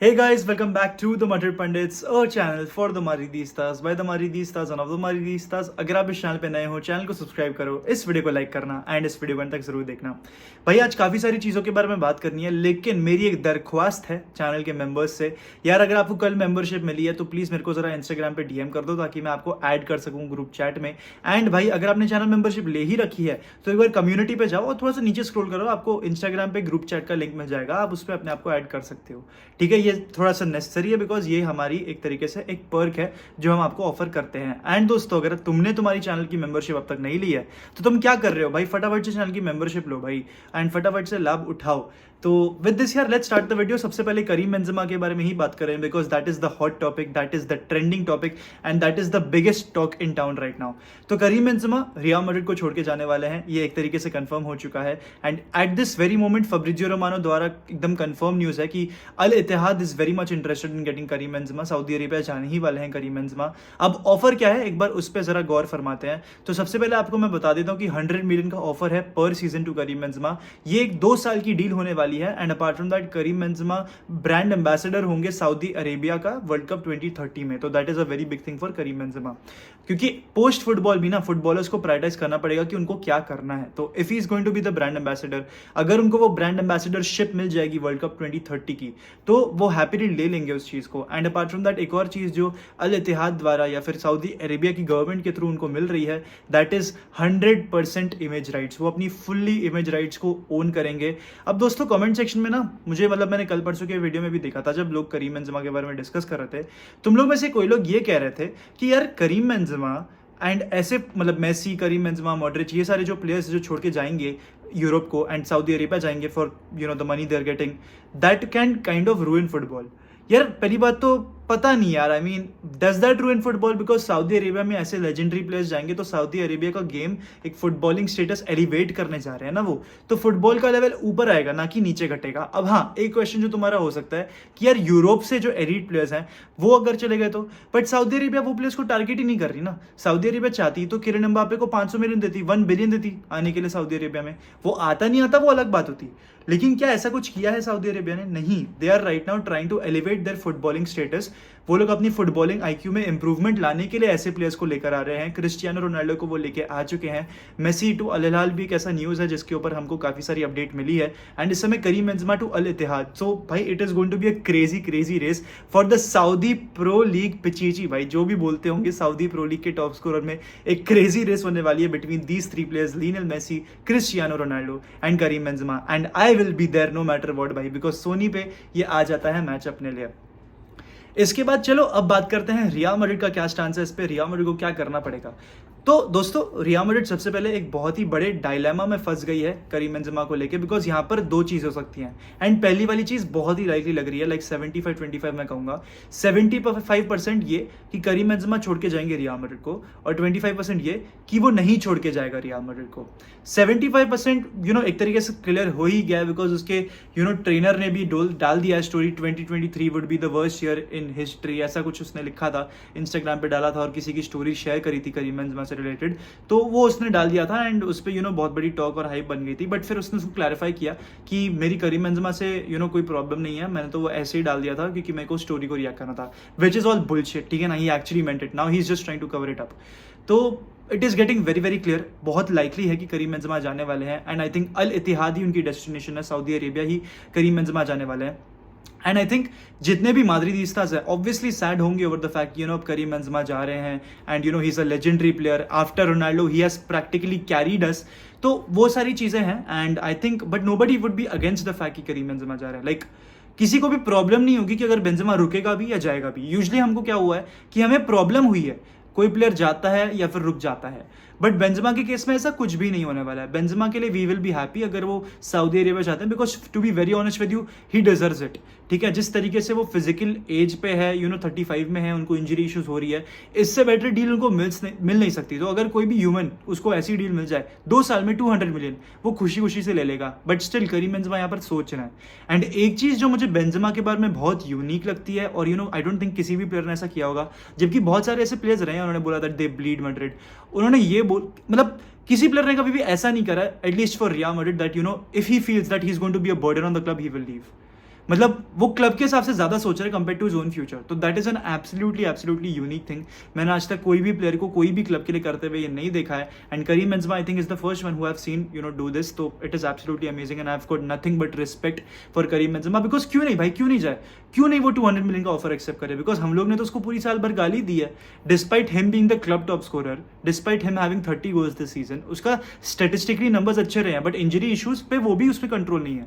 Hey guys, welcome back to the Madrid Pundits, a channel for the Madridistas by the Madridistas and of the Madridistas। अगर आप इस channel पे नए हो, channel को subscribe करो, इस वीडियो को लाइक करना एंड इस वीडियो को अंत तक जरूर देखना। भाई आज काफ़ी सारी चीज़ों के बारे में बात करनी है, लेकिन मेरी एक दरख्वास्त है चैनल के मेंबर्स से। यार अगर आपको कल मेंबरशिप मिली है तो प्लीज़ मेरे को ज़रा इंस्टाग्राम पे डीएम कर दो ताकि मैं आपको ऐड कर सकूँ ग्रुप चैट में। एंड भाई अगर आपने चैनल मेंबरशिप ले ही रखी है तो एक बार कम्युनिटी पे जाओ और थोड़ा सा नीचे स्क्रॉल करो, आपको इंस्टाग्राम पे ग्रुप चैट का लिंक मिल जाएगा, आप उस पर अपने आप को ऐड कर सकते हो। ठीक है, ये थोड़ा सा नेसेसरी है बिकॉज ये हमारी एक तरीके से एक पर्क है जो हम आपको ऑफर करते हैं। एंड दोस्तों अगर तुमने तुम्हारी चैनल की मेंबरशिप अब तक नहीं ली है तो तुम क्या कर रहे हो भाई, फटाफट से चैनल की मेंबरशिप लो भाई एंड फटाफट से लाभ उठाओ। तो विद दिस यार लेट्स स्टार्ट द वीडियो। सबसे पहले करीम बेंजेमा के बारे में ही बात करें because that is the hot topic, that is the trending topic and that is the biggest talk in town right now. तो करीम बेंजेमा रियल मैड्रिड को छोड़ के जाने वाले हैं, ये एक तरीके से कंफर्म हो चुका है। And at this very moment Fabrizio Romano द्वारा एकदम कंफर्म न्यूज है कि Al Ittihad is very much interested in getting Karim Benzema. Saudi Arabia जाने ही वाले हैं करीम बेंजेमा। अब ऑफर क्या है एक बार उस पर जरा गौर फरमाते हैं। तो सबसे पहले आपको मैं बता देता हूँ कि 100 मिलियन का ऑफर है पर सीजन टू करीम बेंजेमा। ये एक 2 साल की डील होने वाली है and apart from that Karim Benzema brand ambassador होंगे सऊदी अरेबिया का वर्ल्ड कप 2030 में। तो that is a very big thing for Karim Benzema, क्योंकि पोस्ट फुटबॉल भी ना फुटबॉलर्स को प्रायोरिटाइज करना पड़ेगा कि उनको क्या करना है। तो if he is going to be the brand ambassador, अगर उनको वो ब्रांड एम्बेसडरशिप मिल जाएगी वर्ल्ड कप 2030 की तो वो हैप्पीली ले लेंगे उस चीज को। एंड अपार्ट फ्रॉम दैट एक और चीज जो अल इत्तेहाद द्वारा या फिर सऊदी अरेबिया की गवर्नमेंट के थ्रू उनको मिल रही है दैट इज 100% इमेज राइट्स। वो अपनी फुल्ली इमेज राइट्स को ओन करेंगे। अब दोस्तों कमेंट सेक्शन में ना मुझे मैंने कल परसों के वीडियो में भी देखा था जब लोग करीम बेंजेमा के बारे में डिस्कस कर रहे थे, तुम लोग में से कोई लोग ये कह रहे थे कि यार करीम बेंजेमा एंड ऐसे मेसी, करीम बेंजेमा, मॉड्रिच, ये सारे जो प्लेयर्स जो छोड़ के जाएंगे यूरोप को एंड सऊदी अरेबिया जाएंगे for the money they are getting, that can kind of ruin football. यार पहली बात तो पता नहीं यार, I mean does that ruin football because Saudi Arabia में ऐसे लेजेंडरी प्लेयर्स जाएंगे तो सऊदी अरेबिया का गेम एक फुटबॉलिंग स्टेटस एलिवेट करने जा रहे हैं ना वो, तो फुटबॉल का लेवल ऊपर आएगा ना कि नीचे घटेगा। अब हाँ एक क्वेश्चन जो तुम्हारा हो सकता है कि यार यूरोप से जो एलीट प्लेयर्स हैं वो अगर चले गए तो, बट सऊदी अरेबिया वो प्लेयर्स को टारगेट ही नहीं कर रही ना। सऊदी अरेबिया चाहती तो किरण एम्बापे को 500 मिलियन देती, 1 बिलियन देती आने के लिए सऊदी अरेबिया में। वो आता नहीं आता वो अलग बात होती, लेकिन क्या ऐसा कुछ किया है सऊदी अरेबिया ने? नहीं। They are right now trying to elevate their footballing status. वो लोग अपनी फुटबॉलिंग आईक्यू में इंप्रूवमेंट लाने के लिए ऐसे प्लेयर्स को लेकर आ रहे हैं। क्रिस्टियानो रोनाल्डो को वो लेके आ चुके हैं। मेसी टू अल हिलाल भी एक ऐसा न्यूज़ है जिसके ऊपर हमको काफ़ी सारी अपडेट मिली है। एंड इस समय Karim Benzema to Al Ittihad. So भाई it is going to be a crazy race for the Saudi Pro League pichichi. भाई जो भी बोलते होंगे सऊदी प्रो लीग के टॉप स्कोरर में एक क्रेजी रेस होने वाली है between these 3 players, Lionel Messi, Cristiano Ronaldo and Karim Benzema. And I will be there no matter what भाई, बिकॉज सोनी पे ये आ जाता है मैच अपने लिए। इसके बाद चलो अब बात करते हैं रियल मैड्रिड का क्या स्टांस है इस पे, रियल मैड्रिड को क्या करना पड़ेगा। तो दोस्तों रियल मैड्रिड सबसे पहले एक बहुत ही बड़े डायलेमा में फंस गई है करीम बेंजेमा को लेके, बिकॉज यहाँ पर 2 चीज़ हो सकती हैं। एंड पहली वाली चीज़ बहुत ही लाइकली लग रही है, लाइक 75-25 मैं कहूँगा। 75% ये कि करीम बेंजेमा छोड़ के जाएंगे रियल मैड्रिड को, और 25% ये कि वो नहीं छोड़ के जाएगा रियल मैड्रिड को। 75% एक तरीके से क्लियर हो ही गया है बिकॉज उसके ट्रेनर ने भी डाल दिया है story, 2023 would be the worst year in history, ऐसा कुछ उसने लिखा था, इंस्टाग्राम पे डाला था और किसी की स्टोरी शेयर करी थी करीम बेंजेमा से रिलेटेड, तो वो उसने डाल दिया था एंड उस पर बहुत बड़ी टॉक और हाइप बन गई थी। बट फिर उसने उसको क्लैरिफाई किया कि मेरी करीम बेंजेमा से कोई प्रॉब्लम नहीं है, मैंने तो वो ऐसे ही डाल दिया था क्योंकि मेरे को स्टोरी को रिएक्ट करना था, विच इज ऑल बुलशिट। ठीक है ना, he actually meant it, now he is just trying to cover it up. तो it is getting very clear, बहुत लाइकली है कि करीम बेंजेमा जाने वाले हैं। एंड आई थिंक अल इत्तेहाद ही उनकी डेस्टिनेशन है, सऊदी अरेबिया ही करीम बेंजेमा जाने वाले हैं। एंड आई थिंक जितने भी माद्रिदिस्तास है ऑब्वियसली सैड होंगे ओवर द फैक्ट अब करीम बेंजेमा जा रहे हैं and he is a legendary player, after Ronaldo he has practically carried us. तो वो सारी चीजें हैं and I think but nobody would be against the fact कि करीम बेंजेमा जा रहे हैं। लाइक किसी को भी प्रॉब्लम नहीं होगी कि अगर बेंजेमा रुकेगा भी या जाएगा भी। यूजुअली हमको क्या हुआ है कि हमें प्रॉब्लम हुई है, कोई प्लेयर जाता है या फिर रुक जाता है, बट बेंजेमा के केस में ऐसा कुछ भी नहीं होने वाला है। बेंजेमा के लिए वी विल बी हैप्पी अगर वो सऊदी अरेबिया जाते हैं, because to be very honest with you he deserves it. ठीक है, जिस तरीके से वो फिजिकल एज पे है, 35 में है, उनको इंजरी इश्यूज हो रही है, इससे बेटर डील उनको मिल नहीं सकती। तो अगर कोई भी ह्यूमन उसको ऐसी डील मिल जाए 2 साल में 200 मिलियन, वो खुशी से ले लेगा। बट स्टिल करीम बेंजेमा यहाँ पर सोच रहे हैं। एंड एक चीज जो मुझे बेंजेमा के बारे में बहुत यूनिक लगती है, और आई डोंट थिंक किसी भी प्लेयर ने ऐसा किया होगा, जबकि बहुत सारे ऐसे प्लेयर्स रहे हैं उन्होंने बोला दैट दे ब्लीड मैड्रिड, उन्होंने ये मतलब किसी प्लेयर ने कभी भी ऐसा नहीं करा at least for Real Madrid that if he feels that he is going to be a burden on the club he will leave. मतलब वो क्लब के हिसाब से ज़्यादा सोच रहे कंपेयर टू जोन फ्यूचर, तो that is an absolutely unique thing. मैंने आज तक कोई भी प्लेयर को कोई भी क्लब के लिए करते हुए ये नहीं देखा है, and Karim Benzema I think is the first one who have seen do this, तो it is absolutely amazing and I have got nothing but respect for Karim Benzema. Because क्यों नहीं भाई, क्यों नहीं जाए, क्यों नहीं वो 200 मिलियन का ऑफर एक्सेप्ट करे? बिकॉज हम लोग ने तो उसको पूरी साल भर गाली दी है, despite him being the club top scorer, despite him having 30 goals this season. उसका स्टेटिस्टिकली नंबर्स अच्छे रहे हैं, बट इंजरी इश्यूज पे वो भी उस पर कंट्रोल नहीं है।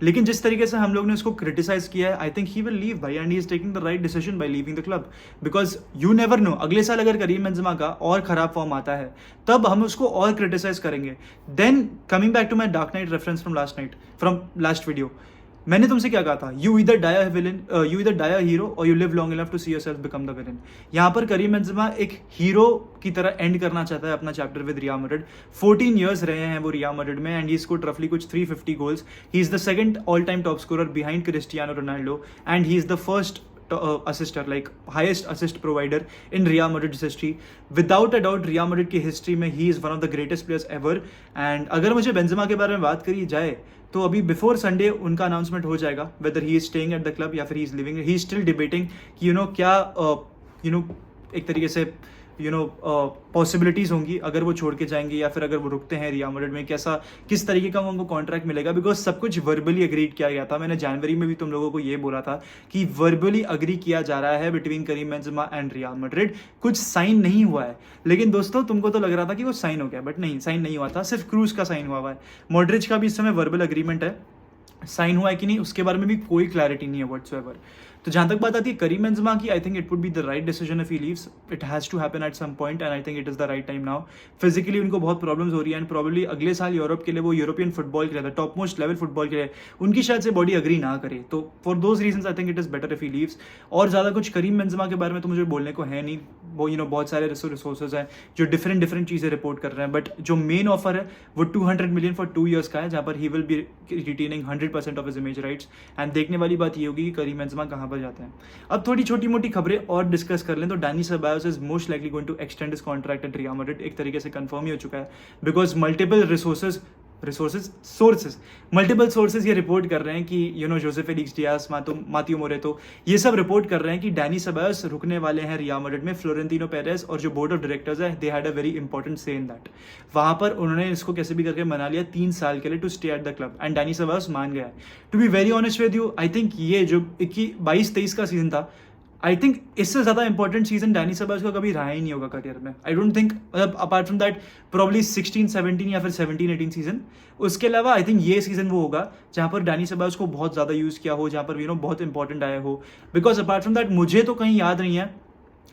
लेकिन जिस तरीके से हम लोग ने उसको क्रिटिसाइज किया है, I think he will leave भाई, and he is taking the right decision by leaving the club. Because you never know, अगले साल अगर करीम बेंजेमा का और खराब फॉर्म आता है तब हम उसको और क्रिटिसाइज करेंगे। Then coming back to my Dark Knight reference from last video, मैंने तुमसे क्या कहा था, you either die a villain, you either die a hero और you live long enough to see yourself become the villain. यहाँ पर करीम बेंजेमा एक hero की तरह एंड करना चाहता है अपना chapter with real Madrid. 14 years रहे हैं वो रियल मैड्रिड में, एंड ही स्कोर्ड रफली कुछ 350 goals. He is the second all time top scorer behind Cristiano Ronaldo, and he is the first assister, like highest assist provider in Real Madrid's history. Without a doubt Real Madrid की history में he is one of the greatest players ever. And अगर मुझे Benzema के बारे में बात करी जाए तो अभी बिफोर संडे उनका अनाउंसमेंट हो जाएगा whether he is staying at the club या फिर he is leaving. He is still debating कि क्या एक तरीके से पॉसिबिलिटीज़ होंगी अगर वो छोड़ के जाएंगे या फिर अगर वो रुकते हैं रियल मैड्रिड में, किस तरीके का उनको कॉन्ट्रैक्ट मिलेगा। बिकॉज सब कुछ वर्बली अग्रीड किया गया था। मैंने जनवरी में भी तुम लोगों को ये बोला था कि वर्बली अग्री किया जा रहा है between Karim Benzema and Real Madrid, कुछ साइन नहीं हुआ है। लेकिन दोस्तों तुमको तो लग रहा था कि वो साइन हो गया, बट नहीं, साइन नहीं हुआ था, सिर्फ क्रूज का साइन हुआ है। मॉड्रिच का भी इस समय वर्बल अग्रीमेंट है, साइन हुआ है कि नहीं उसके बारे में भी कोई क्लैरिटी नहीं है व्हाटसोएवर। तो जहां तक बात आती है करीम बेंजेमा की, I think it would be the right decision if he leaves. It has to happen at some point and I think it is the right time now. Physically उनको बहुत problems हो रही है and probably अगले साल Europe के लिए, वो यूरोपियन फुटबॉल के लिए, टॉप मोस्ट लेवल फुटबॉल के लिए उनकी शायद से बॉडी अग्री ना करे। तो for those reason I think it is better if he leaves. और ज़्यादा कुछ करीम बेंजेमा के बारे में तो मुझे बोलने को है नहीं। वो बहुत सारे रिसोर्सेज हैं जो डिफरेंट चीज़ें रिपोर्ट कर रहे हैं, बट जो मेन ऑफर है वो 200 मिलियन फॉर 2 years का है, जहाँ पर he will be retaining 100% of his image rights. And देखने वाली बात ये होगी कि करीम बेंजेमा कहाँ पर जाते हैं। अब थोड़ी छोटी मोटी खबरें और डिस्कस कर लें तो Dani Ceballos is most likely going to extend his contract at Real Madrid. एक तरीके से कंफर्म ही हो चुका है, बिकॉज मल्टीपल सोर्सेज ये रिपोर्ट कर रहे हैं कि जोसे फेलिक्स डियास, माथियो मोरेतो, ये सब रिपोर्ट कर रहे हैं कि डैनी सेबायोस रुकने वाले हैं रियल मैड्रिड में। फ्लोरेंटिनो पेरेस और जो बोर्ड ऑफ डायरेक्टर्स है, they had a very important से इन दैट। वहां पर उन्होंने इसको कैसे भी करके मना लिया 3 साल के लिए to stay at the club, and Dani Ceballos मान गया। To be very honest with you, I think ये जो 22-23 का सीजन था, आई थिंक इससे ज़्यादा इंपॉर्टेंट सीजन डैनी सेबायोस का कभी रहा ही नहीं होगा करियर में। आई डोंट थिंक, मतलब अपार्ट फ्रॉम दैट प्रॉब्ली 16-17 या फिर 17-18 सीजन, उसके अलावा आई थिंक ये सीजन वो होगा जहाँ पर डैनी सेबायोस को बहुत ज़्यादा यूज़ किया हो, जहाँ पर बहुत इंपॉर्टेंट आया हो। बिकॉज अपार्ट फ्रॉम दैट मुझे तो कहीं याद नहीं है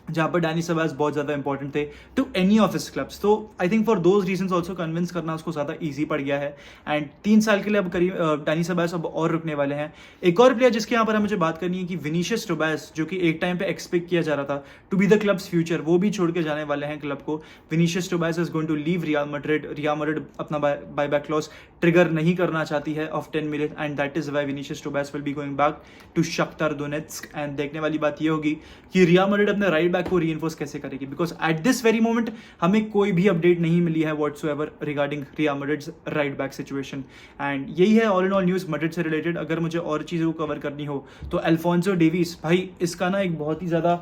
जहाँ पर डैनी सेबायोस बहुत ज़्यादा इंपॉर्टेंट थे to any of his clubs. तो I think for those reasons also convince करना उसको ज़्यादा ईजी पड़ गया है। एंड 3 साल के लिए अब करीब डैनी सेबायोस अब और रुकने वाले हैं। एक और प्लेयर जिसके यहाँ पर मुझे बात करनी है कि विनीशियस टोबास, जो कि एक टाइम पे एक्सपेक्ट किया जा रहा था to be the club's future, वो भी छोड़ के जाने वाले हैं क्लब को। Vinicius Tobias is going to leave Real Madrid. Real Madrid अपना बायबैक क्लॉज ट्रिगर नहीं करना चाहती है of 10 million, and that is why Vinicius Tobias will be going back to Shakhtar Donetsk. And देखने वाली बात ये होगी कि रियल मैड्रिड अपने राइट बैक को रीइंफोर्स कैसे करेगी, because eight this very moment हमें कोई भी अपडेट नहीं मिली है whatsoever regarding real Madrid's right back situation. And यही है all in all news Madrid से रिलेटेड। अगर मुझे और चीज़ों को कवर करनी हो तो अल्फोंसो डेविस, भाई इसका ना एक बहुत ही ज़्यादा,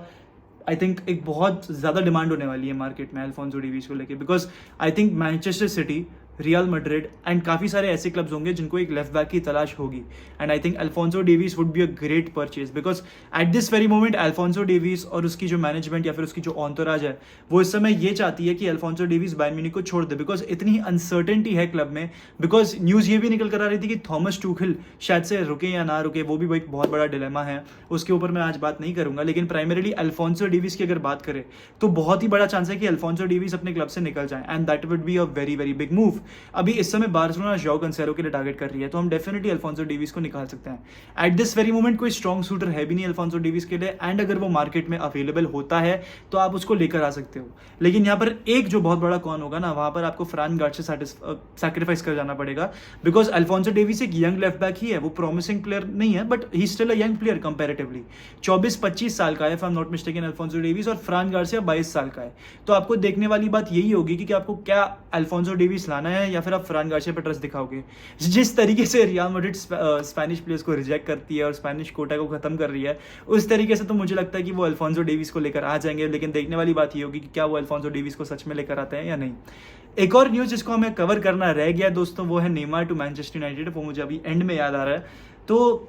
आई थिंक एक बहुत ज़्यादा डिमांड होने वाली है मार्केट में अल्फोंसो डेविस को लेके। Because I think Manchester city, real Madrid and काफ़ी सारे ऐसे क्लब्स होंगे जिनको एक लेफ्ट बैक की तलाश होगी। And I think Alfonso Davis would be a great purchase, because at this very moment Alfonso Davis और उसकी जो मैनेजमेंट या फिर उसकी जो ऑन्टोराज है, वो इस समय ये चाहती है कि अल्फोंसो डेविस बायर्न म्यूनिख को छोड़ दे, बिकॉज इतनी अनसर्टेनिटी है क्लब में। बिकॉज न्यूज़ ये भी निकल कर आ रही थी कि थॉमस टूखल शायद से रुके या ना रुके, वो भी एक बहुत बड़ा डिलेमा है, उसके ऊपर मैं आज बात नहीं करूंगा। लेकिन प्राइमरीली अल्फोंसो डेविस की अगर बात करें तो बहुत ही बड़ा चांस है कि अल्फोंसो डेविस अपने क्लब से निकल जाए, and that would be a very very big move. अभी इस समय बार्सिलोना जोआओ कैंसेलो के लिए टारगेट कर रही है, तो हम डेफिनेटली अल्फोंसो डेविस को निकाल सकते हैं। एट दिस वेरी मोमेंट कोई स्ट्रॉन्ग शूटर है भी नहीं अल्फोंसो डेविस के लिए, एंड अगर वो मार्केट में अवेलेबल होता है तो आप उसको लेकर आ सकते हो। लेकिन यहाँ पर एक जो बहुत बड़ा कौन होगा ना, वहां पर आपको फ्रान गार्सिया से सैक्रिफाइस कर जाना पड़ेगा, बिकॉज अल्फोंसो डेविस एक यंग लेफ्ट बैक ही है। वो प्रॉमिसिंग प्लेयर नहीं है, but he still a young player comparatively. 24-25 साल का है if I am not mistaken Alfonso Davis, और फ्रान गार्सिया 22 साल का है। तो आपको देखने वाली बात यही होगी कि आपको क्या अल्फोंसो डेविस लाना हैं या फिर आप फरहान गार्सिया पे ट्रस्ट दिखाओगे? जिस तरीके से रियल मैड्रिड स्पेनिश प्लेयर्स को रिजेक्ट करती है और स्पेनिश कोटा को खत्म कर रही है, उस तरीके से तो मुझे लगता है कि वो अल्फोंसो डेविस को लेकर आ जाएंगे। लेकिन देखने वाली बात ये होगी कि क्या वो अल्फोंसो डेविस को सच में लेकर आते हैं या नहीं। एक और न्यूज़ जिसको हमें कवर करना रह गया दोस्तों, वो है नेमार टू मैनचेस्टर यूनाइटेड। वो मुझे अभी एंड में याद आ रहा है। तो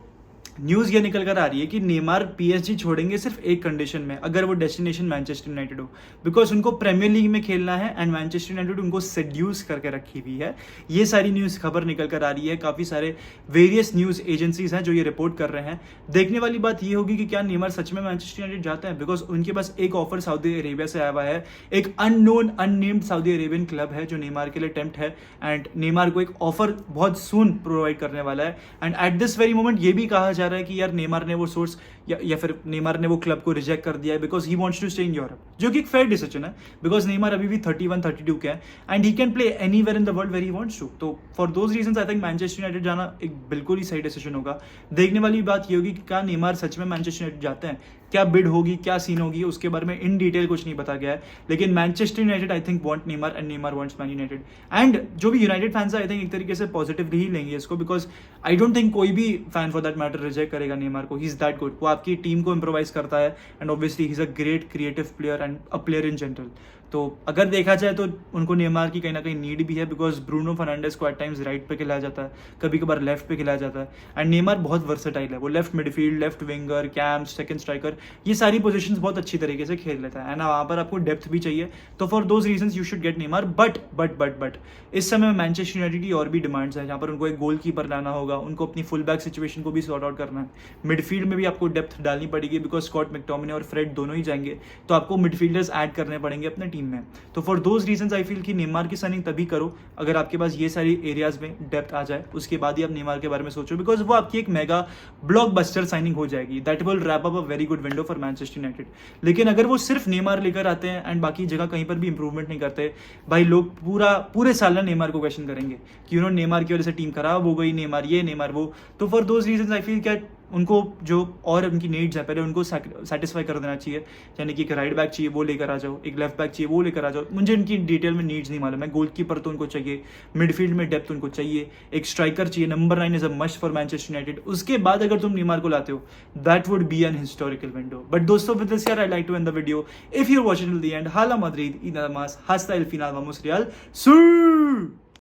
न्यूज़ ये निकल कर आ रही है कि नेमार पीएसजी छोड़ेंगे सिर्फ एक कंडीशन में, अगर वो डेस्टिनेशन मैनचेस्टर यूनाइटेड हो, बिकॉज उनको प्रीमियर लीग में खेलना है एंड मैनचेस्टर यूनाइटेड उनको सेड्यूस करके रखी हुई है। ये सारी न्यूज़ खबर निकल कर आ रही है, काफ़ी सारे वेरियस न्यूज़ एजेंसीज हैं जो ये रिपोर्ट कर रहे हैं। देखने वाली बात ये होगी कि क्या नेमार सच में मैनचेस्टर यूनाइटेड जाते हैं, बिकॉज उनके पास एक ऑफर सऊदी अरेबिया से आया हुआ है। एक unknown unnamed Saudi Arabian club है जो नेमार के लिए टेम्प्ट है एंड नेमार को एक ऑफर बहुत सून प्रोवाइड करने वाला है। And at this very moment ये भी कहा जा रहा है कि यार नेमार ने वो सोर्स या फिर नेमार ने वो क्लब को रिजेक्ट कर दिया है because he wants to stay in Europe, जो कि एक फेयर डिसीजन है बिकॉज नेमार अभी भी 31-32 के हैं and he can play anywhere in the world where he wants to. तो for those reasons I think Manchester United जाना एक बिल्कुल ही सही डिसीजन होगा। देखने वाली बात ये होगी कि क्या नेमार सच में मैनचेस्टर यूनाइटेड जाते हैं, क्या बिड होगी, क्या सीन होगी, उसके बारे में इन डिटेल कुछ नहीं बताया गया है। लेकिन Manchester United I think want Neymar and Neymar wants man United. And जो भी यूनाइटेड फैंस है आई थिंक एक तरीके से पॉजिटिवली ही लेंगे इसको, बिकॉज आई डोंट थिंक कोई भी fan for that matter reject करेगा नेमार को। ही इज दैट गुड, वो आपकी टीम को इम्प्रोवाइज करता है and obviously he is a great creative player and a player in general. तो अगर देखा जाए तो उनको नेमार की कहीं ना कहीं नीड भी है, बिकॉज ब्रूनो फर्नांडिस को एट टाइम्स राइट पे खिलाया जाता है, कभी कभार लेफ्ट पे खिलाया जाता है एंड नेमार बहुत वर्सेटाइल है। वो left midfield, left winger, CAM, second striker, ये सारी पोजीशंस बहुत अच्छी तरीके से खेल लेता है एंड वहाँ पर आपको डेप्थ भी चाहिए। तो for those reasons you should get Neymar. But इस समय मैनचेस्टर यूनाइटेड की और भी डिमांड्स है, जहाँ पर उनको एक गोल कीपर लाना होगा, उनको अपनी फुल बैक सिचुएशन को भी सॉर्ट आउट करना है। मिडफील्ड में भी आपको डेप्थ डालनी पड़ेगी बिकॉज स्कॉट मैकटोमिने और फ्रेड दोनों ही जाएंगे, तो आपको मिडफील्डर्स ऐड करने पड़ेंगे अपने टीम में। तो for those reasons I feel कि नेमार की साइनिंग तभी करो अगर आपके पास ये सारी एरियाज में डेप्थ आ जाए, उसके बाद ही आप नेमार के बारे में सोचो, बिकॉज वो आपकी एक मेगा ब्लॉकबस्टर साइनिंग हो जाएगी। That will wrap up a very good window for Manchester United. लेकिन अगर वो सिर्फ नेमार लेकर आते हैं एंड बाकी जगह कहीं पर भी इंप्रूवमेंट नहीं करते, भाई लोग पूरे साल ना नेमार को क्वेश्चन करेंगे कि उन्होंने नेमार की वजह से टीम खराब हो गई, नेमार ये नेमार वो। तो for those reasons I feel क्या उनको जो और उनकी नीड्स है पहले उनको सेटिस्फाई कर देना चाहिए। यानी कि एक राइट बैक चाहिए वो लेकर आ जाओ, एक लेफ्ट बैक चाहिए वो लेकर आ जाओ। मुझे इनकी डिटेल में नीड्स नहीं मालूम है। गोलकीपर तो उनको चाहिए, मिडफील्ड में डेप्थ उनको चाहिए, एक स्ट्राइकर चाहिए, number 9 is a must for Manchester United. उसके बाद अगर तुम नेमार को लाते हो that would be an historical window. But दोस्तों with this I like to end the video. If you are watching till the end, हाला Madrid, y nada más, hasta el final, vamos Real. ¡Sí!